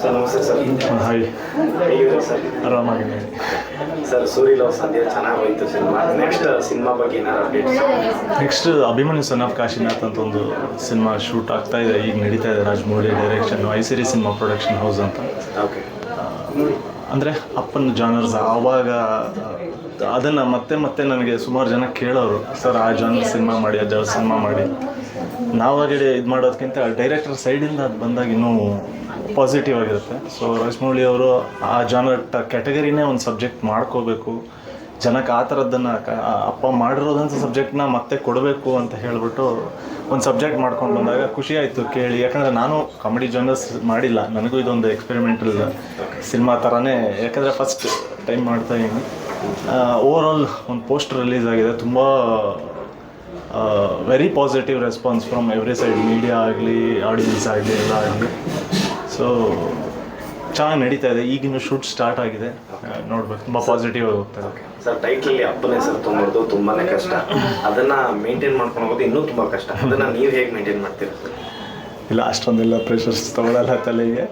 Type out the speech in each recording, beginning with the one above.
Sir ನಮಸ್ತೆ sir. Hi, ಹೇಗಿದ್ದೀರಾ sir? ಆರಾಮಾಗಿದೆ sir. ಸೂರ್ಯ love ಸಂಧ್ಯಾ ಚೆನ್ನಾಗಿ ಹೋಯ್ತು ಸಿನಿಮಾ. ನೆಕ್ಸ್ಟ್ ಸಿನಿಮಾ ಬಗ್ಗೆ ಏನಾದ್ರು updates? Next Abhimanyu son of Kashinath ಅಂತ ಒಂದು ಸಿನಿಮಾ ಶೂಟ್ ಆಗ್ತಾ ಇದೆ, ಈಗ ನಡೀತಾ ಇದೆ. ರಾಜಮೌಳಿ ಡೈರೆಕ್ಷನ್, ಐಸಿರಿ ಸಿನಿಮಾ ಪ್ರೊಡಕ್ಷನ್ ಹೌಸ್ ಅಂತ. ಓಕೆ. ಅಂದರೆ ಅಪ್ಪನ ಜಾನರ್ಸ್ ಆವಾಗ ಅದನ್ನು ಮತ್ತೆ ಮತ್ತೆ ನನಗೆ ಸುಮಾರು ಜನ ಕೇಳೋರು, ಸರ್ ಆ ಜಾನರ್ ಸಿನಿಮಾ ಮಾಡಿ, ಆ ಜಾನರ್ ಸಿನಿಮಾ ಮಾಡಿ. ನಾವಾಗಡೆ ಇದು ಮಾಡೋದಕ್ಕಿಂತ ಡೈರೆಕ್ಟರ್ ಸೈಡಿಂದ ಅದು ಬಂದಾಗ ಇನ್ನೂ ಪಾಸಿಟಿವ್ ಆಗಿರುತ್ತೆ. ಸೊ ರಾಜಮೌಳಿ ಅವರು ಆ ಜಾನರ್ ಕ್ಯಾಟಗರಿನೇ ಒಂದು ಸಬ್ಜೆಕ್ಟ್ ಮಾಡ್ಕೋಬೇಕು, ಜನಕ್ಕೆ ಆ ಥರದ್ದನ್ನು ಅಪ್ಪ ಮಾಡಿರೋದಂಥ ಸಬ್ಜೆಕ್ಟ್ನ ಮತ್ತೆ ಕೊಡಬೇಕು ಅಂತ ಹೇಳಿಬಿಟ್ಟು ಒಂದು ಸಬ್ಜೆಕ್ಟ್ ಮಾಡ್ಕೊಂಡು ಬಂದಾಗ ಖುಷಿ ಆಯಿತು ಕೇಳಿ. ಯಾಕಂದರೆ ನಾನು ಕಾಮಿಡಿ ಜಾನರ್ಸ್ ಮಾಡಿಲ್ಲ, ನನಗೂ ಇದೊಂದು ಎಕ್ಸ್ಪೆರಿಮೆಂಟಲ್ ಸಿನಿಮಾ ಥರನೇ. ಯಾಕಂದರೆ ಫಸ್ಟ್ ಟೈಮ್ ಮಾಡ್ತಾಯಿದ್ದೀನಿ. ಓವರಾಲ್ ಒಂದು ಪೋಸ್ಟರ್ ರಿಲೀಸ್ ಆಗಿದೆ, ತುಂಬ very positive response from every side, media ಆಗಲಿ, ಆಡಿಯನ್ಸ್ ಆಗಲಿ, ಎಲ್ಲ ಆಗಲಿ. ಸೊ ಚೆನ್ನಾಗಿ ನಡೀತಾ ಇದೆ. ಈಗಿನ ಶೂಟ್ ಸ್ಟಾರ್ಟ್ ಆಗಿದೆ, ನೋಡ್ಬೇಕು. ತುಂಬ ಪಾಸಿಟಿವ್ ಆಗಿ ಹೋಗ್ತಾ ಇದೆ. ಸರ್ ಟೈಟ್ಲಲ್ಲಿ ಅಪ್ಪನ ಹೆಸರು ತುಂಬೋದು ತುಂಬಾ ಕಷ್ಟ, ಅದನ್ನು ಮೇಂಟೈನ್ ಮಾಡ್ಕೊಂಡು ಹೋಗೋದು ಇನ್ನೂ ತುಂಬ ಕಷ್ಟ. ಅದನ್ನು ನೀವು ಹೇಗೆ ಮೇಂಟೈನ್ ಮಾಡ್ತೀರಾ ಸರ್? ಇಲ್ಲ, ಅಷ್ಟೊಂದೆಲ್ಲ ಪ್ರೆಷರ್ಸ್ ತೊಗೊಳಲ್ಲ ತಲೆಗೆ.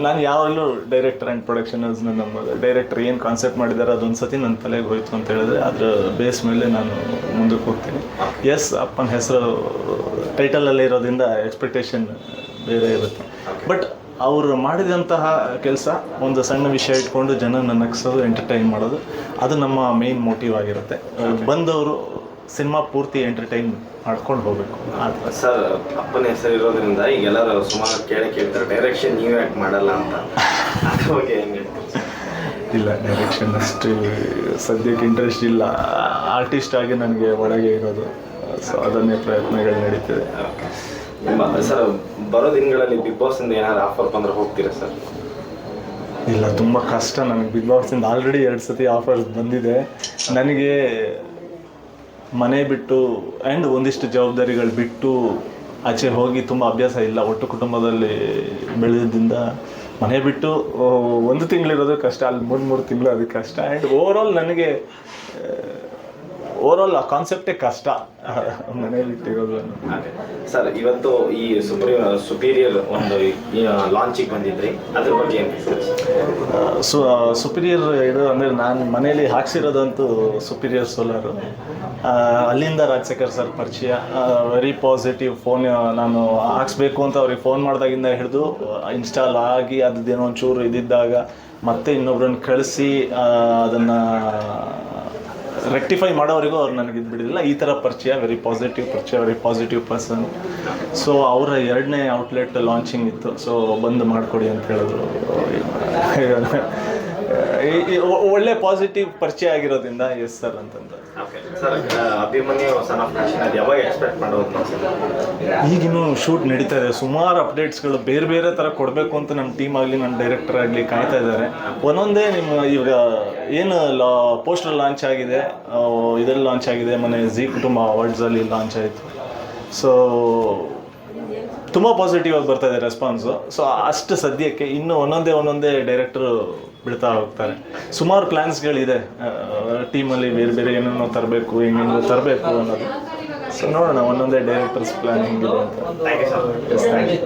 ನಾನು ಯಾವಾಗಲೂ ಡೈರೆಕ್ಟರ್ ಆ್ಯಂಡ್ ಪ್ರೊಡಕ್ಷನ್ ಹೌಸ್ನ ನಂಬೋದು. ಡೈರೆಕ್ಟರ್ ಏನು ಕಾನ್ಸೆಪ್ಟ್ ಮಾಡಿದ್ದಾರೆ ಅದೊಂದು ಸತಿ ನನ್ನ ತಲೆಗೆ ಹೋಯ್ತು ಅಂತ ಹೇಳಿದ್ರೆ ಅದರ ಬೇಸ್ ಮೇಲೆ ನಾನು ಮುಂದಕ್ಕೆ ಹೋಗ್ತೀನಿ. ಎಸ್, ಅಪ್ಪನ ಹೆಸರು ಟೈಟಲಲ್ಲೇ ಇರೋದ್ರಿಂದ ಎಕ್ಸ್ಪೆಕ್ಟೇಷನ್ ಬೇರೆ ಇರುತ್ತೆ. ಬಟ್ ಅವರು ಮಾಡಿದಂತಹ ಕೆಲಸ ಒಂದು ಸಣ್ಣ ವಿಷಯ ಇಟ್ಕೊಂಡು ಜನನ ನಗಿಸೋದು, ಎಂಟರ್ಟೈನ್ ಮಾಡೋದು, ಅದು ನಮ್ಮ ಮೇನ್ ಮೋಟಿವ್ ಆಗಿರುತ್ತೆ. ಬಂದವರು ಸಿನಿಮಾ ಪೂರ್ತಿ ಎಂಟರ್ಟೈನ್ ಮಾಡ್ಕೊಂಡು ಹೋಗಬೇಕು. ಸರ್ ಅಪ್ಪನ ಹೆಸರು ಇರೋದ್ರಿಂದ ಈಗ ಎಲ್ಲರೂ ಸುಮಾರು ಕೇಳ್ತಾರೆ ಡೈರೆಕ್ಷನ್ ನೀವು ಯಾಕೆ ಮಾಡಲ್ಲ ಅಂತ. ಅದ್ರ ಬಗ್ಗೆ ಹೆಂಗೆ? ಇಲ್ಲ, ಡೈರೆಕ್ಷನ್ ಅಷ್ಟು ಸದ್ಯಕ್ಕೆ ಇಂಟ್ರೆಸ್ಟ್ ಇಲ್ಲ. ಆರ್ಟಿಸ್ಟ್ ಆಗಿ ನನಗೆ ಒಳಗೆ ಇರೋದು, ಸೊ ಅದನ್ನೇ ಪ್ರಯತ್ನಗಳು ನಡೀತಿದೆ. ಸರ್ ಬರೋ ದಿನಗಳಲ್ಲಿ ಬಿಗ್ ಬಾಸಿಂದ ಏನಾದ್ರು ಆಫರ್ ಬಂದರೆ ಹೋಗ್ತೀರಾ ಸರ್? ಇಲ್ಲ, ತುಂಬ ಕಷ್ಟ ನನಗೆ. ಬಿಗ್ ಬಾಸಿಂದ ಆಲ್ರೆಡಿ 2 ಸತಿ ಆಫರ್ಸ್ ಬಂದಿದೆ. ನನಗೆ ಮನೆ ಬಿಟ್ಟು ಆ್ಯಂಡ್ ಒಂದಿಷ್ಟು ಜವಾಬ್ದಾರಿಗಳು ಬಿಟ್ಟು ಆಚೆ ಹೋಗಿ ತುಂಬ ಅಭ್ಯಾಸ ಇಲ್ಲ. ಒಟ್ಟು ಕುಟುಂಬದಲ್ಲಿ ಬೆಳೆದಿದ್ದರಿಂದ ಮನೆ ಬಿಟ್ಟು 1 ತಿಂಗಳಿರೋದು ಕಷ್ಟ, ಅಲ್ಲಿ 3 ತಿಂಗಳು ಅದು ಕಷ್ಟ. ಆ್ಯಂಡ್ ನನಗೆ ಓವರಾಲ್ ಆ ಕಾನ್ಸೆಪ್ಟೇ ಕಷ್ಟ, ಮನೆ ಬಿಟ್ಟಿರೋದು. ಸರ್ ಇವತ್ತು ಈ ಸುಪೀರಿಯರ್ ಒಂದು ಲಾಂಚಿಗೆ ಬಂದಿದ್ರಿ, ಅದ್ರ ಬಗ್ಗೆ ಏನು? ಸುಪೀರಿಯರ್ ಇದು ಅಂದರೆ ನಾನು ಮನೇಲಿ ಹಾಕ್ಸಿರೋದಂತೂ ಸುಪೀರಿಯರ್ ಸೋಲಾರು. ಅಲ್ಲಿಂದ ರಾಜಶೇಖರ್ ಸರ್ ಪರಿಚಯ, ವೆರಿ ಪಾಸಿಟಿವ್. ಫೋನ್ ನಾನು ಹಾಕ್ಸ್ಬೇಕು ಅಂತ ಅವ್ರಿಗೆ ಫೋನ್ ಮಾಡಿದಾಗಿಂದ ಹಿಡಿದು ಇನ್ಸ್ಟಾಲ್ ಆಗಿ ಅದೇನೋ ಒಂಚೂರು ಇದ್ದಿದ್ದಾಗ ಮತ್ತೆ ಇನ್ನೊಬ್ರನ್ನ ಕಳಿಸಿ ಅದನ್ನು ರೆಕ್ಟಿಫೈ ಮಾಡೋವರೆಗೂ ಅವ್ರು ನನಗೆ ಬಿಡಲಿಲ್ಲ. ಈ ಥರ ಪರಿಚಯ, ವೆರಿ ಪಾಸಿಟಿವ್ ಪರಿಚಯ, ವೆರಿ ಪಾಸಿಟಿವ್ ಪರ್ಸನ್. ಸೊ ಅವರ 2ನೇ ಔಟ್ಲೆಟ್ ಲಾಂಚಿಂಗ್ ಇತ್ತು. ಸೊ ಬಂದು ಮಾಡಿಕೊಡಿ ಅಂತ ಹೇಳಿದ್ರು. ಒಳ್ಳೆ ಪಾಸಿಟಿವ್ ಪರಿಚಯ ಆಗಿರೋದ್ರಿಂದ ಎಸ್ ಸರ್ ಅಂತಂದು. Sir Abhimanyu son of Kashinath ಯಾವಾಗ ಎಕ್ಸ್ಪೆಕ್ಟ್ ಮಾಡೋದು? ಈಗಿನ್ನೂ ಶೂಟ್ ನಡೀತಾ ಇದೆ. ಸುಮಾರು ಅಪ್ಡೇಟ್ಸ್ಗಳು ಬೇರೆ ಬೇರೆ ಥರ ಕೊಡಬೇಕು ಅಂತ ನಮ್ಮ ಟೀಮ್ ಆಗಲಿ, ನನ್ನ ಡೈರೆಕ್ಟರ್ ಆಗಲಿ ಕಾಯ್ತಾ ಇದ್ದಾರೆ. ಒಂದೊಂದೇ ನಿಮ್ಮ ಇವಾಗ ಏನು ಪೋಸ್ಟರ್ ಲಾಂಚ್ ಆಗಿದೆ, ಇದರಲ್ಲಿ ಲಾಂಚ್ ಆಗಿದೆ, ಮೊನ್ನೆ ಜಿ ಕುಟುಂಬ ಅವಾರ್ಡ್ಸಲ್ಲಿ ಲಾಂಚ್ ಆಯಿತು. ಸೊ ತುಂಬ ಪಾಸಿಟಿವ್ ಆಗಿ ಬರ್ತಾ ಇದೆ ರೆಸ್ಪಾನ್ಸು. ಸೊ ಅಷ್ಟು ಸದ್ಯಕ್ಕೆ ಇನ್ನು ಒಂದೊಂದೇ ಡೈರೆಕ್ಟ್ರು ಬಿಡ್ತಾ ಹೋಗ್ತಾರೆ. ಸುಮಾರು ಪ್ಲ್ಯಾನ್ಸ್ಗಳಿದೆ ಟೀಮಲ್ಲಿ, ಬೇರೆ ಬೇರೆ ಏನೇನೋ ತರಬೇಕು, ಹೆಂಗೆಂಗೋ ತರಬೇಕು ಅನ್ನೋದು. ಸೊ ನೋಡೋಣ, ಒಂದೊಂದೇ ಡೈರೆಕ್ಟರ್ಸ್ ಪ್ಲ್ಯಾನ್ ಹೆಂಗಿದೆ ಅಂತ. Thank you sir. Yes, thank you.